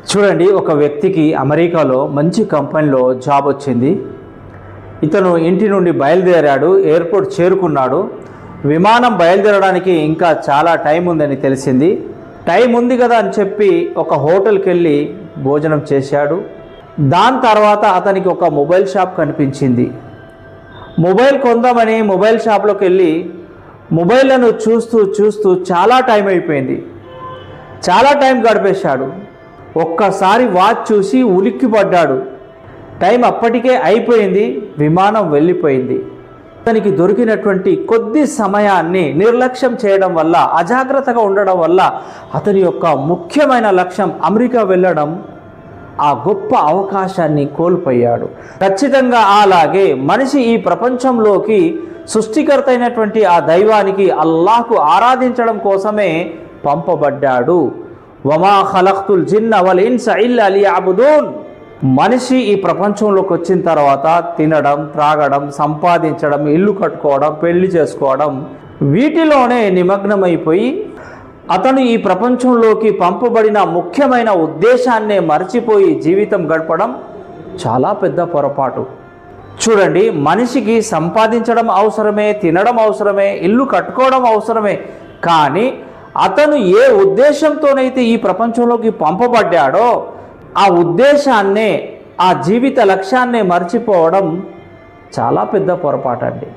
చూడండి, ఒక వ్యక్తికి అమెరికాలో మంచి కంపెనీలో జాబ్ వచ్చింది. ఇతను ఇంటి నుండి బయలుదేరాడు, ఎయిర్పోర్ట్ చేరుకున్నాడు. విమానం బయలుదేరడానికి ఇంకా చాలా టైం ఉందని తెలిసింది. టైం ఉంది కదా అని చెప్పి ఒక హోటల్కి వెళ్ళి భోజనం చేశాడు. దాని తర్వాత అతనికి ఒక మొబైల్ షాప్ కనిపించింది. మొబైల్ కొందామని మొబైల్ షాప్లోకి వెళ్ళి మొబైల్లను చూస్తూ చూస్తూ చాలా టైం అయిపోయింది. చాలా టైం గడిపేశాడు. ఒక్కసారి వాచ్ చూసి ఉలిక్కిపడ్డాడు. టైం అప్పటికే అయిపోయింది, విమానం వెళ్ళిపోయింది. అతనికి దొరికినటువంటి కొద్ది సమయాన్ని నిర్లక్ష్యం చేయడం వల్ల, అజాగ్రత్తగా ఉండడం వల్ల అతని యొక్క ముఖ్యమైన లక్ష్యం అమెరికా వెళ్ళడం, ఆ గొప్ప అవకాశాన్ని కోల్పోయాడు. ఖచ్చితంగా అలాగే మనిషి ఈ ప్రపంచంలోకి సృష్టికర్త అయినటువంటి ఆ దైవానికి, అల్లాహ్కు ఆరాధించడం కోసమే పంపబడ్డాడు. వమా ఖలఖ్తుల్ జిన్న వల్ ఇన్స ఇల్లా లియఅబుదూన్. మనిషి ఈ ప్రపంచంలోకి వచ్చిన తర్వాత తినడం, త్రాగడం, సంపాదించడం, ఇల్లు కట్టుకోవడం, పెళ్లి చేసుకోవడం, వీటిలోనే నిమగ్నమైపోయి అతను ఈ ప్రపంచంలోకి పంపబడిన ముఖ్యమైన ఉద్దేశాన్నే మర్చిపోయి జీవితం గడపడం చాలా పెద్ద పొరపాటు. చూడండి, మనిషికి సంపాదించడం అవసరమే, తినడం అవసరమే, ఇల్లు కట్టుకోవడం అవసరమే. కానీ అతను ఏ ఉద్దేశంతోనైతే ఈ ప్రపంచంలోకి పంపబడ్డాడో ఆ ఉద్దేశాన్నే, ఆ జీవిత లక్ష్యాన్నే మర్చిపోవడం చాలా పెద్ద పొరపాటు అండి.